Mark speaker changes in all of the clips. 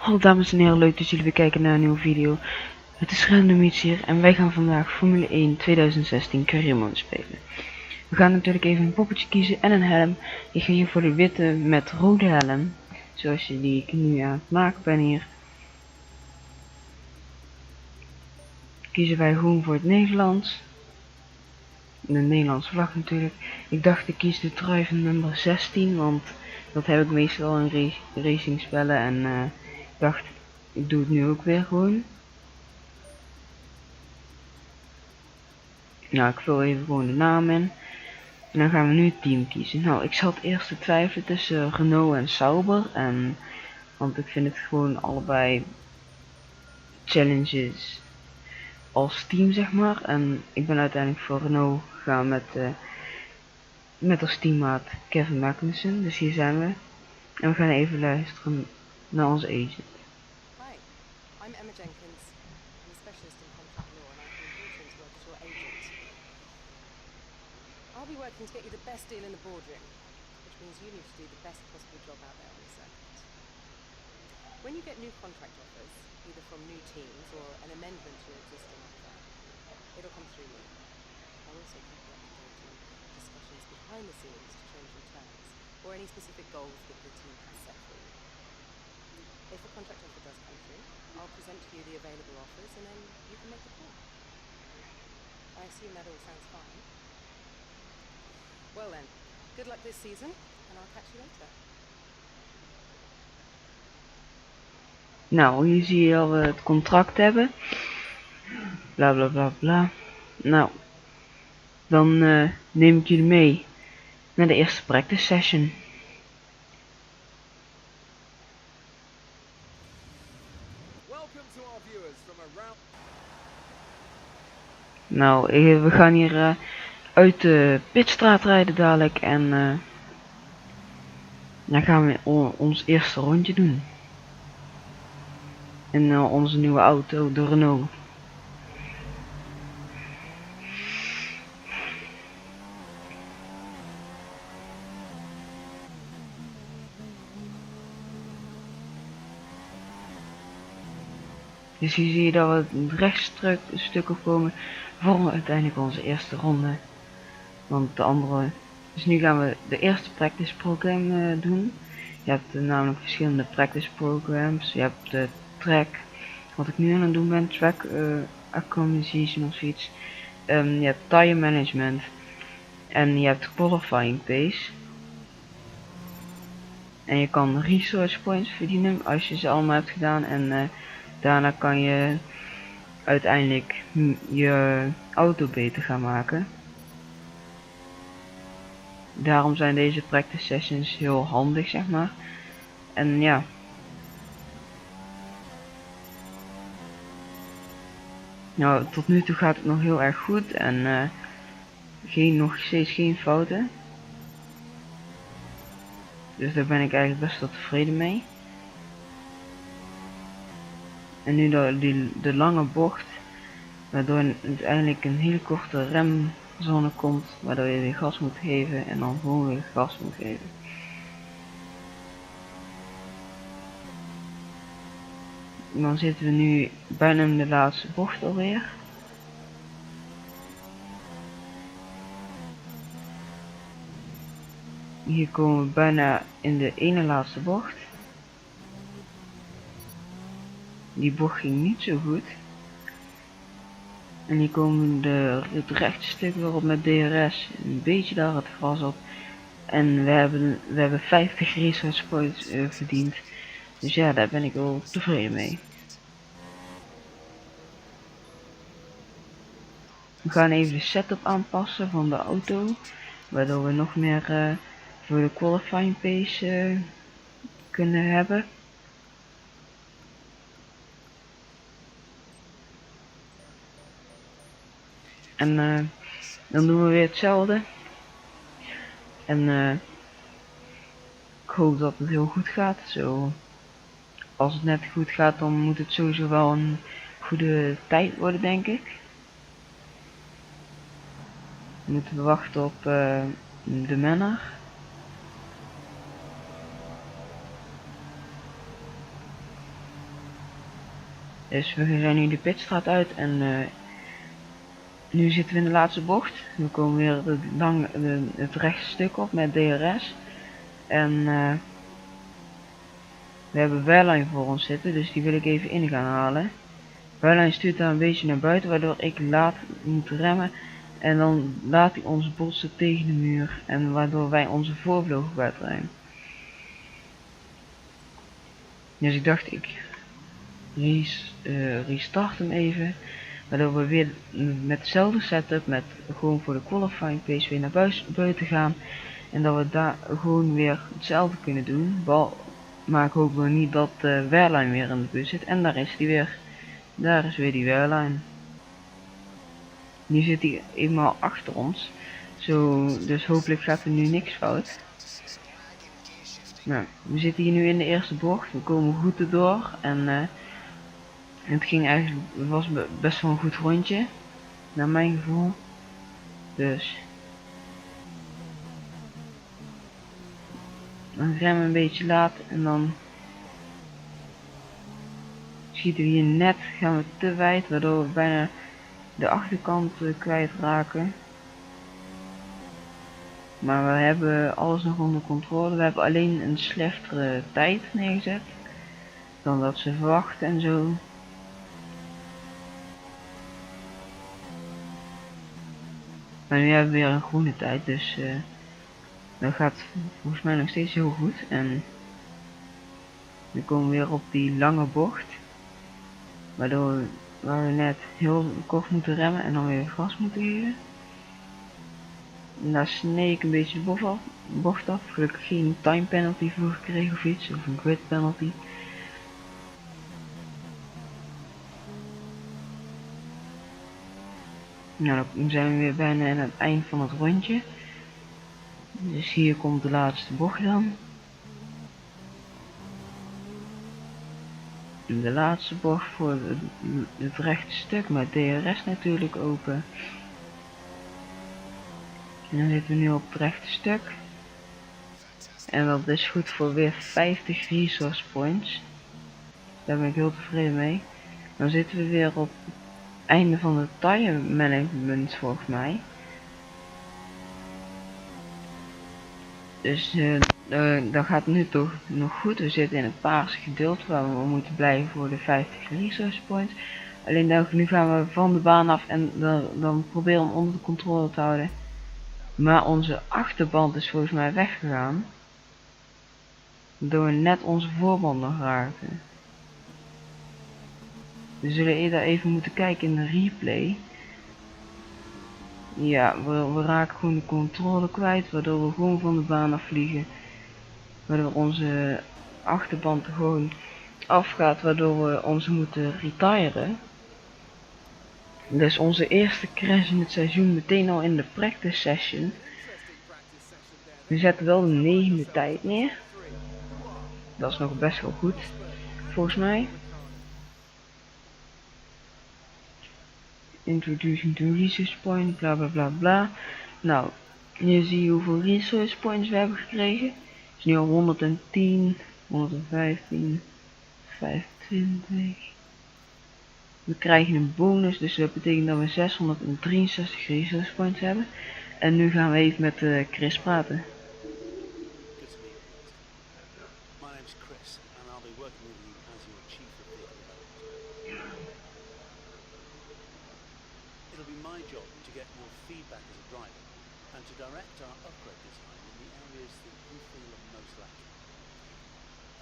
Speaker 1: Hallo dames en heren, leuk dat jullie weer kijken naar een nieuwe video. Het is Renault hier en wij gaan vandaag Formule 1 2016 Career Mode spelen. We gaan natuurlijk even een poppetje kiezen en een helm. Ik ga hier voor de witte met rode helm, zoals die ik nu aan het maken ben hier. Kiezen wij gewoon voor het Nederlands. De Nederlandse vlag natuurlijk. Ik dacht ik kies de trui van nummer 16, want dat heb ik meestal in racing spellen en ik dacht ik doe het nu ook weer gewoon. Nou, ik vul even gewoon de naam in. En dan gaan we nu het team kiezen. Nou, ik zat eerst te twijfelen tussen Renault en Sauber. Want ik vind het gewoon allebei challenges als team, zeg maar. En ik ben uiteindelijk voor Renault gegaan met als teammaat Kevin Magnussen. Dus hier zijn we. En we gaan even luisteren naar onze agent.
Speaker 2: I'll be working to get you the best deal in the boardroom, which means you need to do the best possible job out there on the circuit. When you get new contract offers, either from new teams or an amendment to your existing offer, it'll come through me. I'll also keep you up to date on discussions behind the scenes to change your terms, or any specific goals that the team has set for you. If a contract offer does come through, I'll present to you the available offers and then you can make the call. I assume that all sounds fine. Well then, good luck this season, and I'll catch you later.
Speaker 1: Nou, hier zie je al we het contract hebben. Bla bla bla bla. Nou, dan neem ik jullie mee naar de eerste practice session. Nou, we gaan hier uit de pitstraat rijden dadelijk en dan gaan we ons eerste rondje doen. In onze nieuwe auto, de Renault. Dus hier zie je dat we het rechtstuk opkomen voor uiteindelijk onze eerste ronde. Want de andere... Dus nu gaan we de eerste practice program doen. Je hebt namelijk verschillende practice programs. Je hebt de track, wat ik nu aan het doen ben, track acquisition of zoiets. Je hebt tire management. En je hebt qualifying pace. En je kan resource points verdienen als je ze allemaal hebt gedaan. En daarna kan je uiteindelijk je auto beter gaan maken. Daarom zijn deze practice sessions heel handig, zeg maar. En ja. Nou, tot nu toe gaat het nog heel erg goed en nog steeds geen fouten. Dus daar ben ik eigenlijk best wel tevreden mee. En nu de lange bocht, waardoor uiteindelijk een hele korte remzone komt, waardoor je weer gas moet geven en dan gewoon weer gas moet geven. Dan zitten we nu bijna in de laatste bocht alweer. Hier komen we bijna in de ene laatste bocht. Die bocht ging niet zo goed. En hier komen het rechte stuk weer op met DRS. Een beetje daar het gras op. En we hebben 50 research points verdiend. Dus ja, daar ben ik wel tevreden mee. We gaan even de setup aanpassen van de auto. Waardoor we nog meer voor de qualifying pace kunnen hebben. En dan doen we weer hetzelfde. En ik hoop dat het heel goed gaat. Zo, als het net goed gaat, dan moet het sowieso wel een goede tijd worden, denk ik. We moeten wachten op de manner. Dus we zijn nu de pitstraat uit en nu zitten we in de laatste bocht. We komen weer het rechte stuk op met DRS. En we hebben Wehrlein voor ons zitten, dus die wil ik even in gaan halen. Wehrlein stuurt daar een beetje naar buiten, waardoor ik laat moet remmen. En dan laat hij ons botsen tegen de muur. En waardoor wij onze voorvleugel kwijtraken. Dus ik dacht, ik restart hem even. Waardoor we weer met hetzelfde setup, met gewoon voor de qualifying pace weer naar buiten gaan. En dat we daar gewoon weer hetzelfde kunnen doen. Maar ik hoop nog niet dat Wehrlein weer in de bus zit. En daar is die weer. Daar is weer die Wehrlein. Nu zit hij eenmaal achter ons. Dus hopelijk gaat er nu niks fout. Nou, we zitten hier nu in de eerste bocht. We komen goed erdoor. En het ging eigenlijk, het was best wel een goed rondje. Naar mijn gevoel. Dus. Dan remmen we een beetje laat. En dan schieten we hier net. Gaan we te wijd. Waardoor we bijna de achterkant kwijtraken. Maar we hebben alles nog onder controle. We hebben alleen een slechtere tijd neergezet dan dat ze verwachten en zo. Maar nu hebben we weer een groene tijd, dus dat gaat volgens mij nog steeds heel goed. En we komen weer op die lange bocht, waar we net heel kort moeten remmen en dan weer gas moeten geven. En daar snee ik een beetje de bocht af. Gelukkig geen time penalty voor gekregen of iets, of een grid penalty. Nou, dan zijn we weer bijna aan het eind van het rondje. Dus hier komt de laatste bocht dan. De laatste bocht voor het rechte stuk met DRS natuurlijk open. En dan zitten we nu op het rechte stuk. En dat is goed voor weer 50 resource points. Daar ben ik heel tevreden mee. Dan zitten we weer op het einde van het tire management volgens mij. Dus dat gaat nu toch nog goed. We zitten in het paarse gedeelte waar we moeten blijven voor de 50 resource points. Alleen nu gaan we van de baan af en dan proberen we hem onder de controle te houden. Maar onze achterband is volgens mij weggegaan. Waardoor we net onze voorband nog raakten. We zullen eerder even moeten kijken in de replay. Ja, we raken gewoon de controle kwijt, waardoor we gewoon van de baan afvliegen. Waardoor onze achterband er gewoon afgaat, waardoor we ons moeten retiren. Dus onze eerste crash in het seizoen meteen al in de practice session. We zetten wel de 9e tijd neer. Dat is nog best wel goed, volgens mij. Introducing to resource point, bla bla bla bla. Nou, hier zie je hoeveel resource points we hebben gekregen. Het is nu al 110, 115, 25. We krijgen een bonus, dus dat betekent dat we 663 resource points hebben. En nu gaan we even met Chris praten.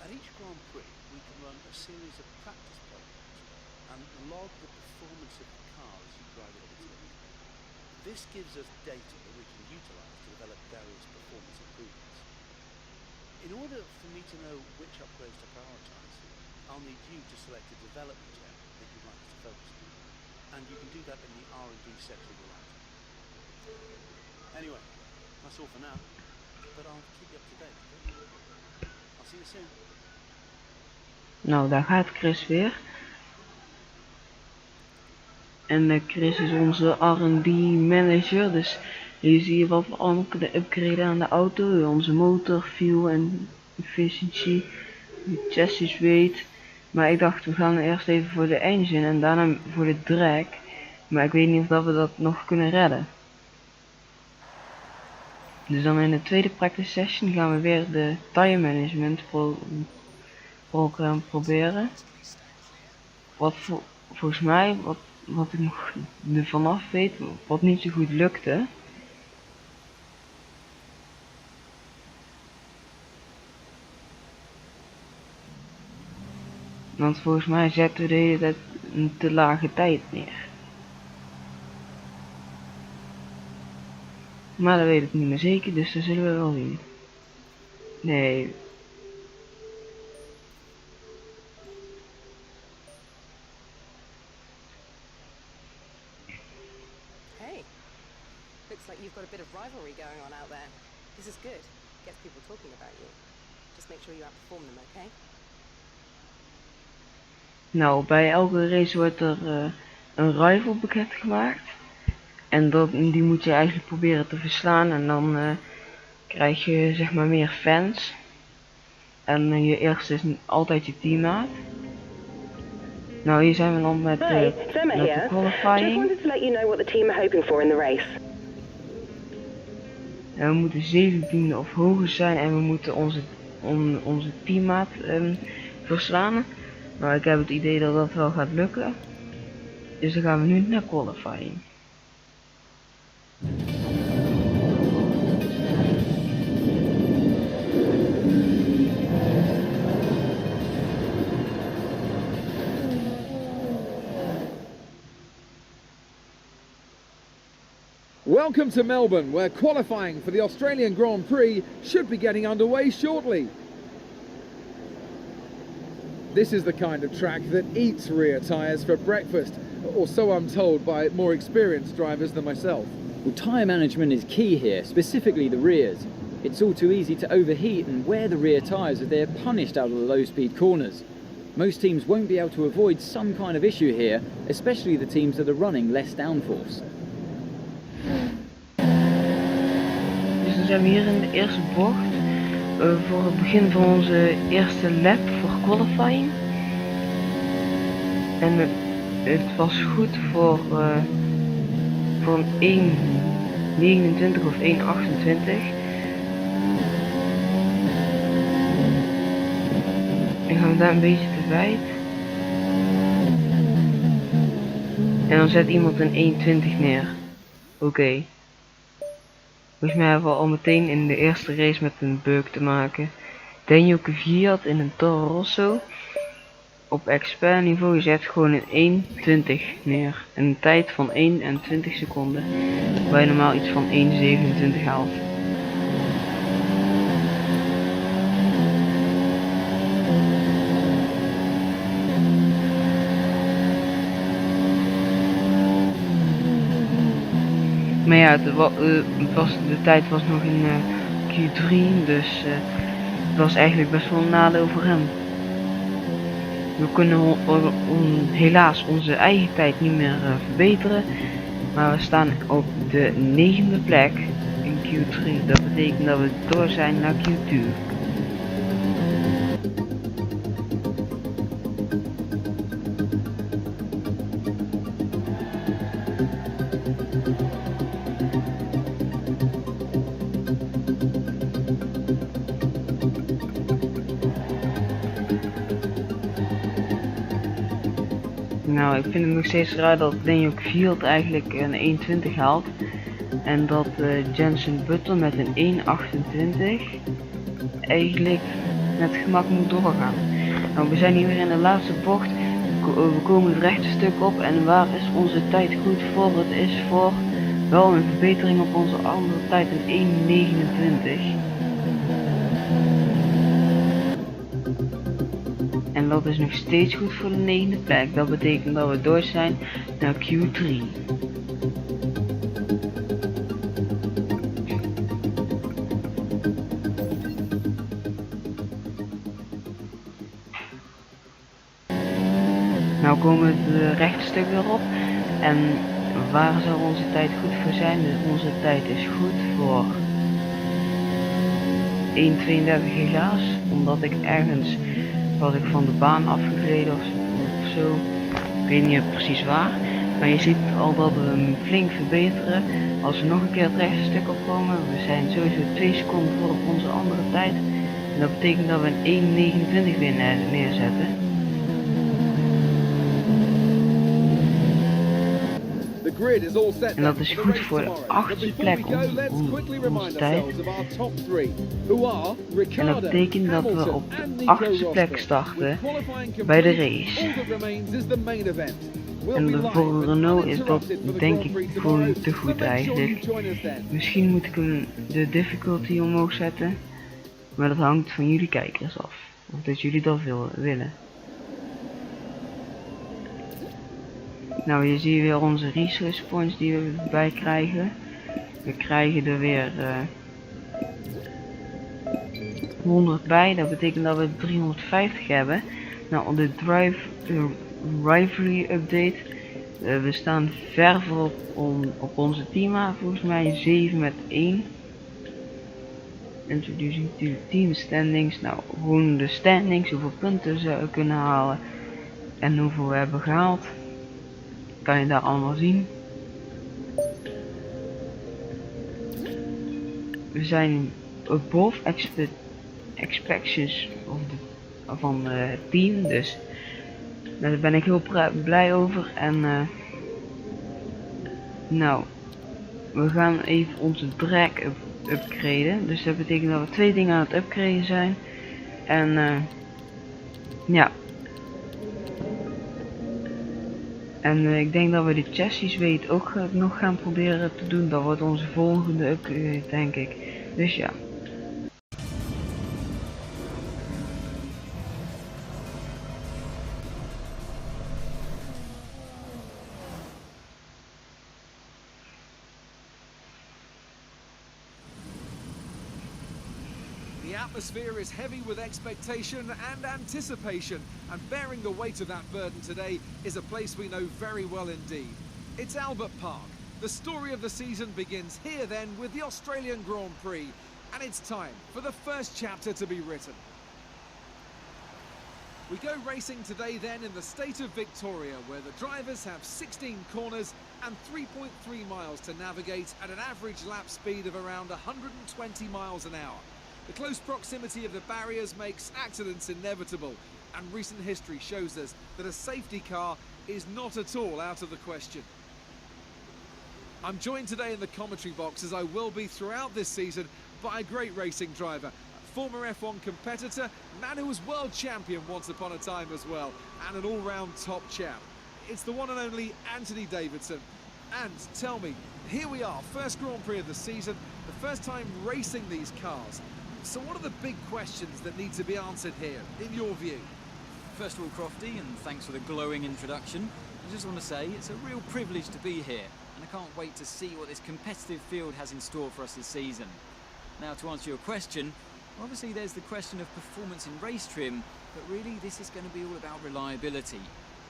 Speaker 3: At each Grand Prix, we can run a series of practice programs and log the performance of the car as you drive it over to it. This gives us data that we can utilize to develop various performance improvements. In order for me to know which upgrades to prioritize, I'll need you to select a development area that you'd like us to focus on. And you can do that in the R&D section of the laptop. Anyway, that's all for now, but I'll keep you up to date, okay? I'll see you soon.
Speaker 1: Nou, daar gaat Chris weer. En Chris is onze R&D manager, dus hier zie je wat we allemaal kunnen upgraden aan de auto. Onze motor, fuel en efficiency, chassis weight, Maar ik dacht, we gaan eerst even voor de engine en daarna voor de drag. Maar ik weet niet of dat we dat nog kunnen redden. Dus dan in de tweede practice session gaan we weer de tire management program proberen. Wat volgens mij, wat ik nog ervan af weet, wat niet zo goed lukte. Want volgens mij zetten we de hele tijd een te lage tijd neer. Maar dat weet ik niet meer zeker, dus dat zullen we wel zien. Nee.
Speaker 2: Hey, looks like you've got a bit of rivalry going on out there. This is good. Gets people talking about you. Just make sure you outperform them, okay?
Speaker 1: Nou, bij elke race wordt er een rival bekend gemaakt. En die moet je eigenlijk proberen te verslaan en dan krijg je zeg maar meer fans. En je eerste is altijd je teammaat. Nou, hier zijn we dan met de qualifying.
Speaker 4: Just wanted to let you know what the team are hoping for in the race.
Speaker 1: En we moeten 17e of hoger zijn en we moeten onze teammaat verslaan. Maar ik heb het idee dat dat wel gaat lukken. Dus dan gaan we nu naar qualifying.
Speaker 5: Welcome to Melbourne, where qualifying for the Australian Grand Prix should be getting underway shortly. This is the kind of track that eats rear tyres for breakfast, or so I'm told by more experienced drivers than myself.
Speaker 6: Well, tyre management is key here, specifically the rears. It's all too easy to overheat and wear the rear tyres as they're punished out of the low-speed corners. Most teams won't be able to avoid some kind of issue here, especially the teams that are running less downforce.
Speaker 1: Dus dan zijn we hier in de eerste bocht voor het begin van onze eerste lap voor qualifying. En het was goed voor een 1.29 of 1.28. En gaan we daar een beetje te wijd. En dan zet iemand een 1.20 neer. Oké. Volgens mij hebben we al meteen in de eerste race met een bug te maken. Daniel Kvyat in een Toro Rosso. Op expert niveau je zet gewoon een 1.20 neer. Een tijd van 1 en 20 seconden. Waar je normaal iets van 1.27 haalt. Maar ja, de tijd was nog in Q3, dus het was eigenlijk best wel een nadeel voor hem. We kunnen helaas onze eigen tijd niet meer verbeteren, maar we staan op de 9e plek in Q3. Dat betekent dat we door zijn naar Q2. Nou, ik vind het nog steeds raar dat Daniel Kvyat eigenlijk een 1.20 haalt. En dat Jensen Butler met een 1.28 eigenlijk met gemak moet doorgaan. Nou, we zijn hier weer in de laatste bocht. We komen het rechte stuk op en waar is onze tijd goed voor? Het is voor wel een verbetering op onze andere tijd, een 1.29. En dat is nog steeds goed voor de 9e plek. Dat betekent dat we door zijn naar Q3. Nou komen we het rechte stuk weer op. En waar zal onze tijd goed voor zijn? Dus onze tijd is goed voor 1.32 helaas. Omdat ik ergens was ik van de baan afgegleden of zo. Ik weet niet precies waar. Maar je ziet al dat we hem flink verbeteren. Als we nog een keer het rechte stuk opkomen, we zijn sowieso 2 seconden voor op onze andere tijd. En dat betekent dat we een 1.29 weer neerzetten. En dat is goed voor de 8e plek op onze tijd. En dat betekent dat we op de 8e plek starten bij de race. En voor Renault is dat denk ik gewoon te goed eigenlijk. Misschien moet ik hem de difficulty omhoog zetten. Maar dat hangt van jullie kijkers af. Of dat jullie dat willen. Nou, hier zie je weer onze resource points die we erbij krijgen. We krijgen er weer 100 bij. Dat betekent dat we 350 hebben. Nou, de rivalry update. We staan ver voor op onze team. Volgens mij 7 met 1. Introducing to team standings. Nou, gewoon de standings. Hoeveel punten ze kunnen halen. En hoeveel we hebben gehaald. Kan je daar allemaal zien. We zijn above expectations van het team. Dus daar ben ik heel blij over. En nou, we gaan even onze drag upgraden. Dus dat betekent dat we 2 dingen aan het upgraden zijn. En ja. En ik denk dat we de chassis weet ook nog gaan proberen te doen. Dat wordt onze volgende upgrade, denk ik. Dus ja.
Speaker 5: The atmosphere is heavy with expectation and anticipation, and bearing the weight of that burden today is a place we know very well indeed. It's Albert Park. The story of the season begins here then with the Australian Grand Prix, and it's time for the first chapter to be written. We go racing today then in the state of Victoria, where the drivers have 16 corners and 3.3 miles to navigate at an average lap speed of around 120 miles an hour. The close proximity of the barriers makes accidents inevitable, and recent history shows us that a safety car is not at all out of the question. I'm joined today in the commentary box, as I will be throughout this season, by a great racing driver, former F1 competitor, man who was world champion once upon a time as well, and an all-round top chap. It's the one and only Anthony Davidson. And tell me, here we are, first Grand Prix of the season, the first time racing these cars. So what are the big questions that need to be answered here, in your view?
Speaker 6: First of all, Crofty, and thanks for the glowing introduction. I just want to say it's a real privilege to be here, and I can't wait to see what this competitive field has in store for us this season. Now, to answer your question, obviously there's the question of performance in race trim, but really this is going to be all about reliability.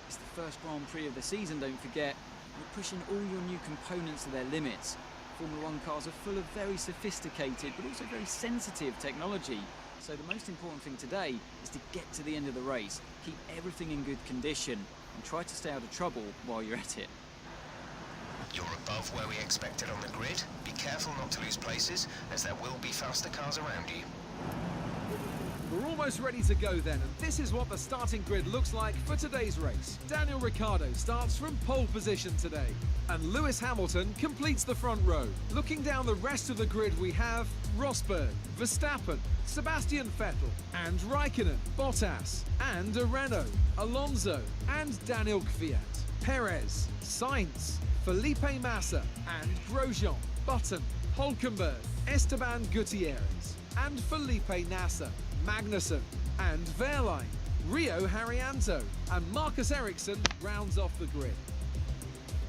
Speaker 6: It's the first Grand Prix of the season, don't forget. You're pushing all your new components to their limits. Formula 1 cars are full of very sophisticated but also very sensitive technology. So the most important thing today is to get to the end of the race, keep everything in good condition and try to stay out of trouble while you're at it.
Speaker 7: You're above where we expected on the grid. Be careful not to lose places, as there will be faster cars around you.
Speaker 5: We're almost ready to go then, and this is what the starting grid looks like for today's race. Daniel Ricciardo starts from pole position today, and Lewis Hamilton completes the front row. Looking down the rest of the grid, we have Rosberg, Verstappen, Sebastian Vettel, and Raikkonen, Bottas, and Renault, Alonso, and Daniel Kvyat, Perez, Sainz, Felipe Massa, and Grosjean, Button, Hulkenberg, Esteban Gutierrez, and Felipe Nasser, Magnussen, and Wehrlein, Rio Haryanto, and Marcus Ericsson rounds off the grid.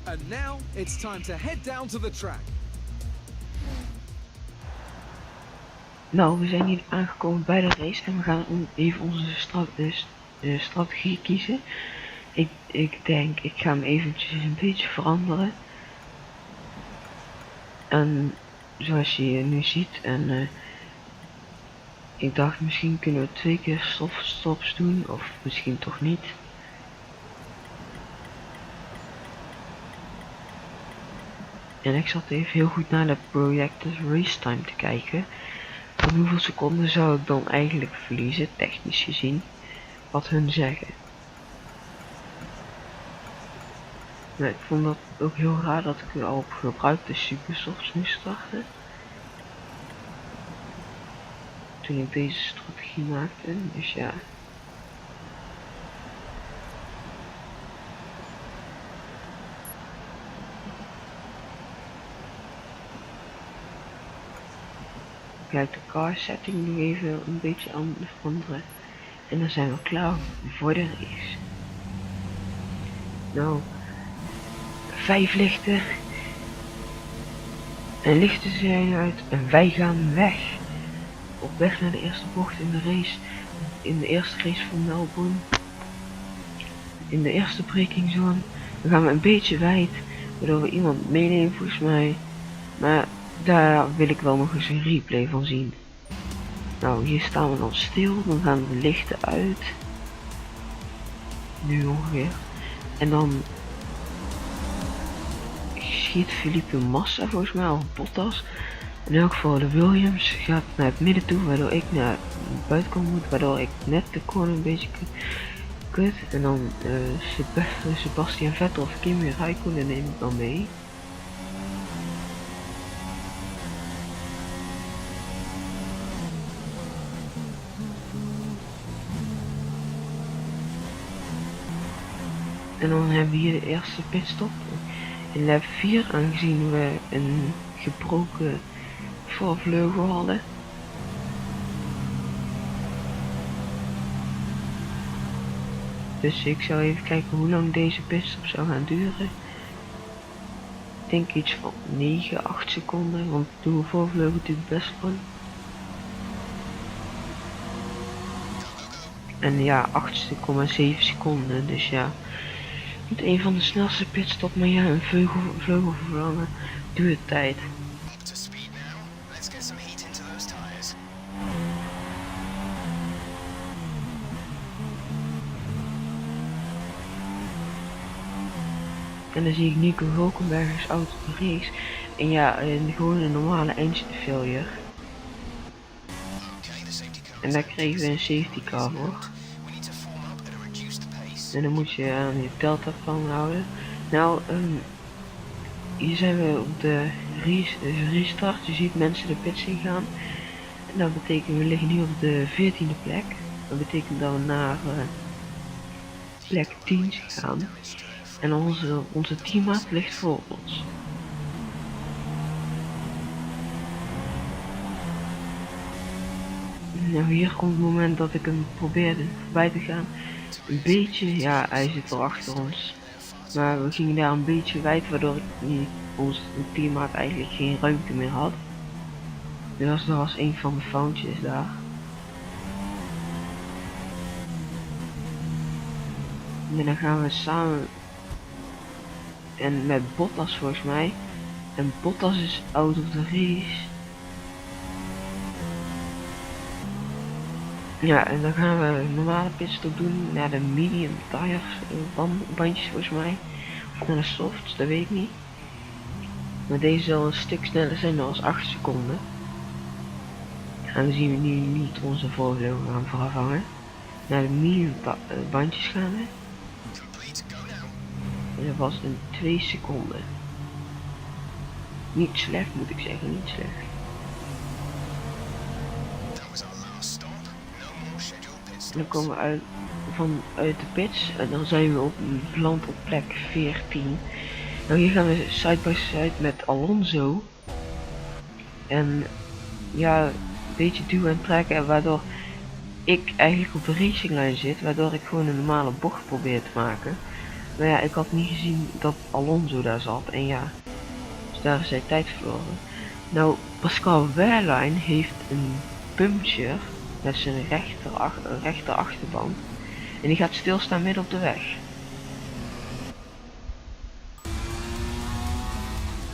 Speaker 5: And now it's time to head down to the track.
Speaker 1: Nou, we zijn hier aangekomen bij de race en we gaan even onze strategie kiezen. Ik denk, ik ga hem eventjes een beetje veranderen. En zoals je nu ziet, en Ik dacht misschien kunnen we 2 keer stops doen, of misschien toch niet. En ik zat even heel goed naar de projected race time te kijken. Van hoeveel seconden zou ik dan eigenlijk verliezen, technisch gezien, wat hun zeggen. Maar ik vond dat ook heel raar dat ik al op gebruikte superstofs moest starten. Toen ik deze strategie maakte, dus ja. Kijk, de car setting nog even een beetje aan veranderen. En dan zijn we klaar voor de race. Nou, 5 lichten. En lichten zijn uit en wij gaan weg. Op weg naar de eerste bocht in de race. In de eerste race van Melbourne. In de eerste braking zone. Dan gaan we een beetje wijd. Waardoor we iemand meenemen volgens mij. Maar daar wil ik wel nog eens een replay van zien. Nou, hier staan we dan stil. Dan gaan de lichten uit. Nu ongeveer. En dan schiet Felipe Massa volgens mij, of Bottas. In elk geval de Williams gaat naar het midden toe, waardoor ik naar buitenkant moet, waardoor ik net de corner een beetje kut. En dan Sebastian Vettel of Kimi Räikkönen neem ik dan mee. En dan hebben we hier de eerste pitstop in lap 4, aangezien we een gebroken voorvleugel hadden. Dus ik zou even kijken hoe lang deze pitstop zou gaan duren. Ik denk iets van 9-8 seconden, want de voorvleugel natuurlijk best lang. En ja, 8,7 seconden, dus ja. Niet een van de snelste pitstop, maar ja, een vleugel vervangen duurt tijd. En dan zie ik Nico Hulkenberg's auto op de race. En ja, gewoon een normale engine failure. En daar kregen we een safety car voor. En dan moet je aan je deltaplan houden. Nou, hier zijn we op de restart. Je ziet mensen de pits in gaan. En dat betekent we liggen nu op de 14e plek. Dat betekent dat we naar plek 10 gaan. En onze teammaat ligt voor ons. Nou, hier komt het moment dat ik hem probeerde voorbij te gaan. Een beetje, ja, hij zit al achter ons. Maar we gingen daar een beetje wijd, waardoor onze teammaat eigenlijk geen ruimte meer had. Dus dat was een van de foutjes daar. En dan gaan we samen en met Bottas volgens mij. En Bottas is out of the race. Ja, en dan gaan we een normale pitstop doen naar de medium tires bandjes volgens mij. Of naar de softs, dat weet ik niet. Maar deze zal een stuk sneller zijn dan 8 seconden. En dan zien we nu niet onze voorvleugel gaan vervangen. Naar de medium bandjes gaan we. En dat was in 2 seconden. Niet slecht moet ik zeggen, niet slecht. En dan komen we uit de pits en dan zijn we beland op plek 14. Nou, hier gaan we side by side met Alonso. En ja, een beetje duwen en trekken, waardoor ik eigenlijk op de racinglijn zit, waardoor ik gewoon een normale bocht probeer te maken. Maar ja, ik had niet gezien dat Alonso daar zat en ja, dus daar is hij tijd verloren. Nou, Pascal Wehrlein heeft een puncture met zijn rechter achterband en die gaat stilstaan midden op de weg.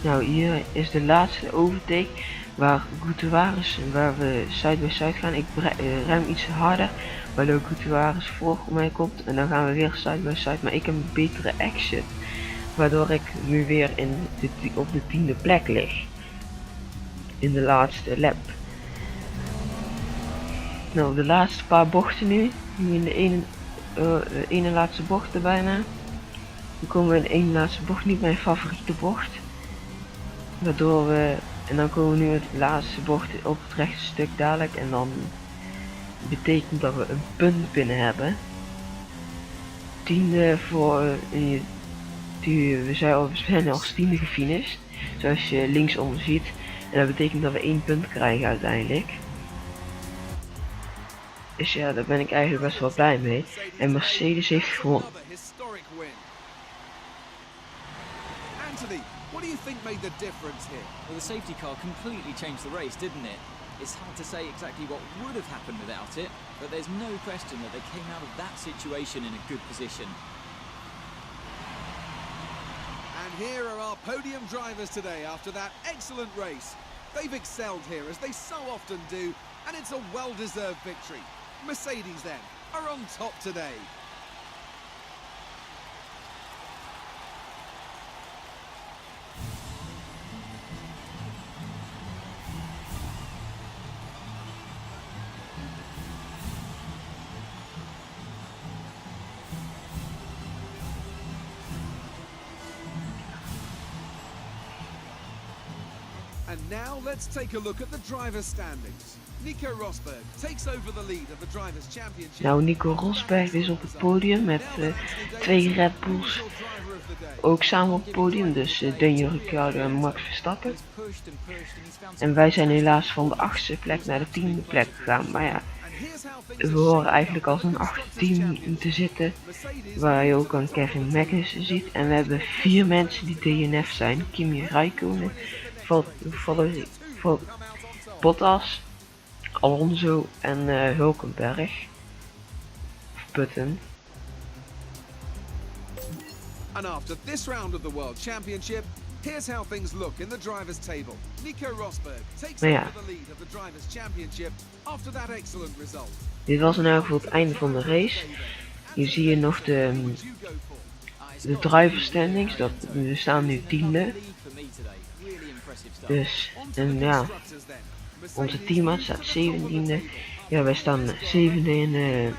Speaker 1: Nou, hier is de laatste overtake. waar Goutuaris, waar we side by side gaan. Ik rem iets harder, waardoor Goutuaris voor mij komt en dan gaan we weer side by side, maar ik heb een betere exit, waardoor ik nu weer op de 10e plek lig in de laatste lap. Nou, de laatste paar bochten nu in de ene laatste bocht er bijna. Dan komen we in de ene laatste bocht, niet mijn favoriete bocht, waardoor we, en dan komen we nu het laatste bocht op het rechte stuk dadelijk, en dan betekent dat we een punt binnen hebben. 10e voor we zijn als 10e gefinished, zoals je linksom ziet, en dat betekent dat we 1 punt krijgen uiteindelijk. Dus ja, daar ben ik eigenlijk best wel blij mee. En Mercedes heeft gewonnen.
Speaker 5: Anthony, what do you think made the difference here?
Speaker 6: Well, the safety car completely changed the race, didn't it? It's hard to say exactly what would have happened without it, but there's no question that they came out of that situation in a good position.
Speaker 5: And here are our podium drivers today after that excellent race. They've excelled here, as they so often do, and it's a well-deserved victory. Mercedes, then, are on top today. And now let's take a look at the driver's standings. Nico Rosberg takes over the lead of the Drivers' Championship.
Speaker 1: Nou, Nico Rosberg is op het podium met 2 Red Bulls ook samen op het podium, dus Daniel Ricciardo en Max Verstappen. En wij zijn helaas van de 8e plek naar de 10e plek gegaan, maar ja, we horen eigenlijk als een 8 team te zitten, waar je ook een Kevin Magnussen ziet. En we hebben 4 mensen die DNF zijn: Kimi Räikkönen, Bottas, Alonso en Hulkenberg. Of Button.
Speaker 5: And after this round of the World Championship, here's how things look in the drivers' table. Nico Rosberg takes over the lead of the Drivers' Championship after that excellent result.
Speaker 1: Dit was in elk geval het einde van de race. Hier zie je nog de driver standings, we staan nu 10e. Dus, en ja, onze teammaat staat 17e. Ja, wij staan 7e in de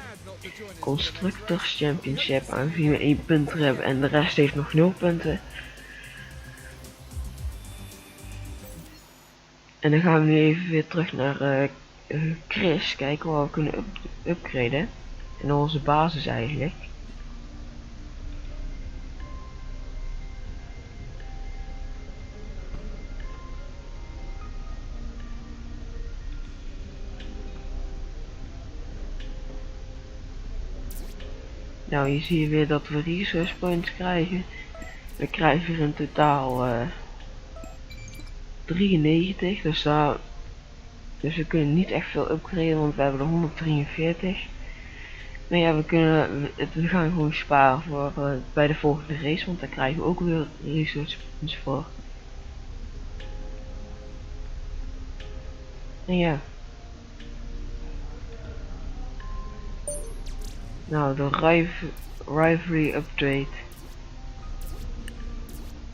Speaker 1: Constructors Championship, aangezien we 1 punt hebben en de rest heeft nog 0 punten. En dan gaan we nu even weer terug naar Chris, kijken waar we kunnen upgraden. En onze basis eigenlijk. Nou, hier zie je weer dat we resource points krijgen. We krijgen er in totaal 93, dus we kunnen niet echt veel upgraden, want we hebben er 143. Maar ja, we gaan gewoon sparen voor bij de volgende race, want daar krijgen we ook weer resource points voor. En ja. Nou, de rivalry update.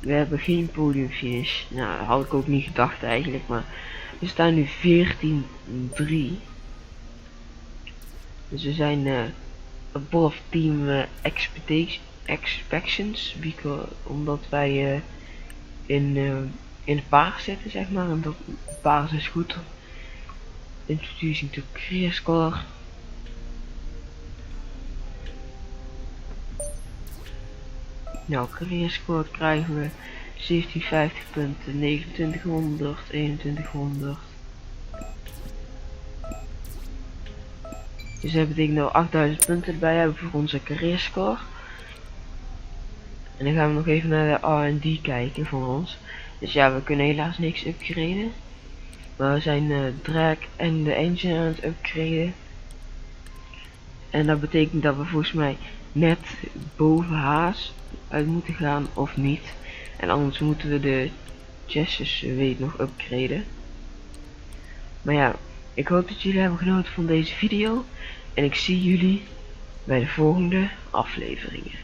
Speaker 1: We hebben geen podium finish. Nou, dat had ik ook niet gedacht eigenlijk, maar we staan nu 14-3. Dus we zijn above team expectations, omdat wij in het paars zitten, zeg maar. En dat paars is goed. Introducing to career score. Nou, career score krijgen we 1750 punten, 2900, 2100. Dus dat betekent dat we 8000 punten erbij hebben voor onze career score. En dan gaan we nog even naar de R&D kijken van ons. Dus ja, we kunnen helaas niks upgraden. Maar we zijn drag en de engine aan het upgraden. En dat betekent dat we volgens mij net boven Haas uit moeten gaan of niet. En anders moeten we de chassis weet nog upgraden. Maar ja, ik hoop dat jullie hebben genoten van deze video. En ik zie jullie bij de volgende afleveringen.